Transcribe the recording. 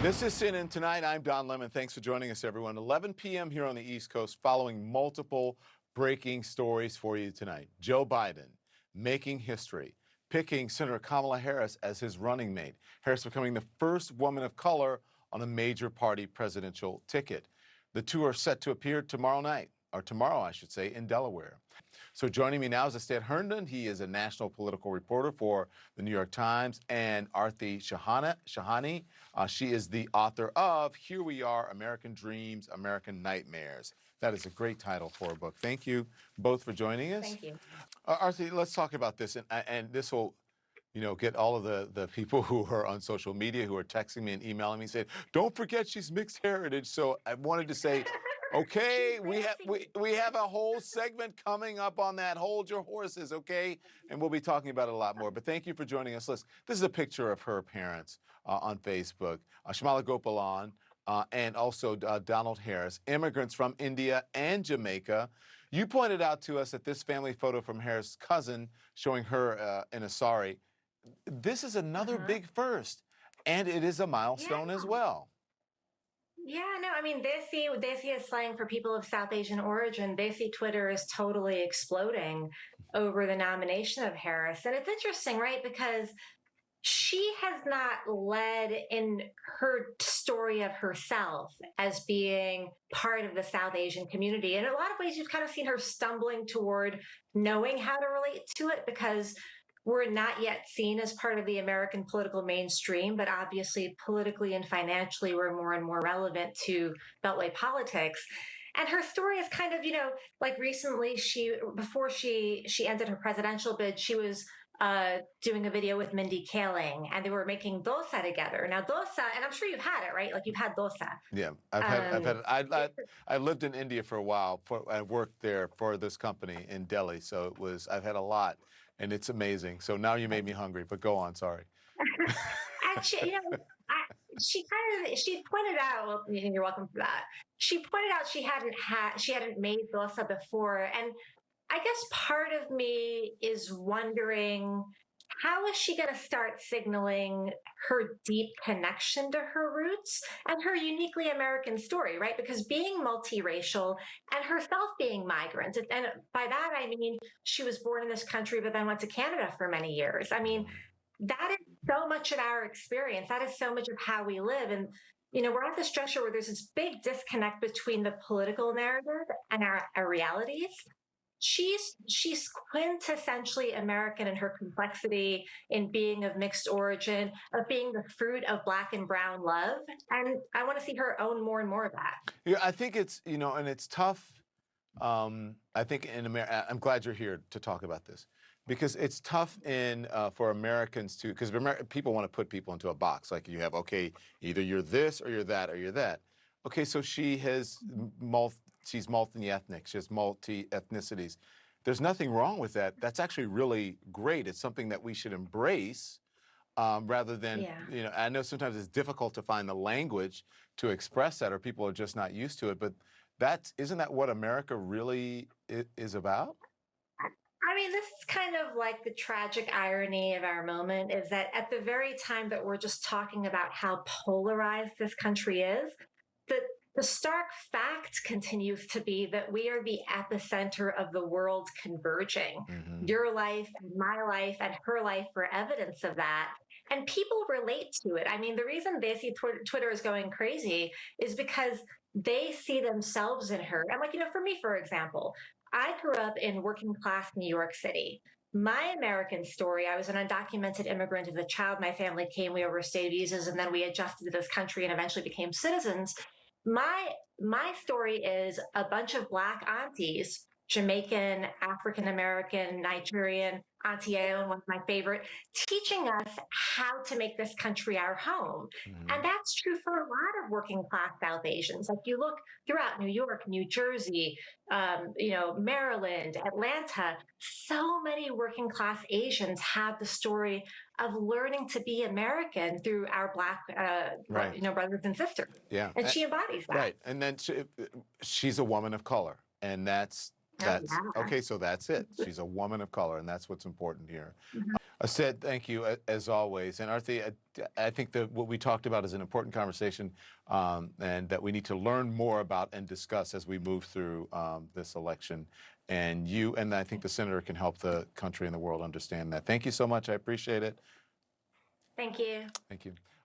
This is CNN Tonight. I'm Don Lemon. Thanks for joining us, everyone. 11 p.m. here on the East Coast, following multiple breaking stories for you tonight. Joe Biden making history, picking Senator Kamala Harris as his running mate. Harris becoming the first woman of color on a major party presidential ticket. The two are set to appear tomorrow, I should say, in Delaware. So joining me now is Aarti Shahani. He is a national political reporter for the New York Times, and Aarti Shahani. She is the author of Here We Are, American Dreams, American Nightmares. That is a great title for a book. Thank you both for joining us. Thank you. Aarti, let's talk about this, and this will, get all of the people who are on social media who are texting me and emailing me saying, don't forget she's mixed heritage. So I wanted to say, okay, we have a whole segment coming up on that. Hold your horses, okay? And we'll be talking about it a lot more. But thank you for joining us. Listen, this is a picture of her parents on Facebook, Shamala Gopalan and also Donald Harris, immigrants from India and Jamaica. You pointed out to us that this family photo from Harris' cousin showing her in a sari, this is another big first, and it is a milestone as well. Yeah, no, I mean, Desi is slang for people of South Asian origin. Desi Twitter is totally exploding over the nomination of Harris. And it's interesting, right? Because she has not led in her story of herself as being part of the South Asian community. In a lot of ways, you've kind of seen her stumbling toward knowing how to relate to it because we're not yet seen as part of the American political mainstream, but obviously politically and financially we're more and more relevant to Beltway politics. And her story is kind of, like recently before she ended her presidential bid, she was doing a video with Mindy Kaling, and they were making dosa together. Now dosa, and I'm sure you've had it, right? Like you've had dosa. Yeah, I've had it. I lived in India for a while. I worked there for this company in Delhi, so I've had a lot. And it's amazing. So now you made me hungry, but go on, sorry. Actually, she pointed out, well, you're welcome for that. She pointed out she hadn't made dosa before. And I guess part of me is wondering, how is she going to start signaling her deep connection to her roots and her uniquely American story, right? Because being multiracial and herself being migrant, and by that I mean she was born in this country but then went to Canada for many years. I mean, that is so much of our experience. That is so much of how we live. And, we're at this juncture where there's this big disconnect between the political narrative and our realities. She's quintessentially American in her complexity, in being of mixed origin, of being the fruit of Black and brown love. And I want to see her own more and more of that. Yeah, I think it's, and it's tough. I think in America, I'm glad you're here to talk about this, because it's tough for Americans to, because people want to put people into a box. Like you have, okay, either you're this or you're that or you're that. Okay, so she's multi-ethnic. She has multi-ethnicities. There's nothing wrong with that. That's actually really great. It's something that we should embrace rather than, I know sometimes it's difficult to find the language to express that, or people are just not used to it. But isn't that what America really is about? I mean, this is kind of like the tragic irony of our moment, is that at the very time that we're just talking about how polarized this country is, the stark fact continues to be that we are the epicenter of the world converging. Mm-hmm. Your life, my life, and her life were evidence of that. And people relate to it. I mean, the reason they see Twitter is going crazy is because they see themselves in her. And for me, for example, I grew up in working class New York City. My American story, I was an undocumented immigrant as a child. My family came, we overstayed visas, and then we adjusted to this country and eventually became citizens. My story is a bunch of Black aunties, Jamaican, African-American, Nigerian, Auntie Ayo, one of my favorite, teaching us how to make this country our home. Mm-hmm. And that's true for a lot of working class South Asians. Like you look throughout New York, New Jersey, Maryland, Atlanta, so many working class Asians have the story of learning to be American through our Black brothers and sisters. Yeah. And she embodies that. Right. And then she's a woman of color. And that's okay, so that's it. She's a woman of color, and that's what's important here. Mm-hmm. Sid, thank you as always. And Aarti, I think that what we talked about is an important conversation, and that we need to learn more about and discuss as we move through this election. And you and I think the senator can help the country and the world understand that. Thank you so much. I appreciate it. Thank you. Thank you.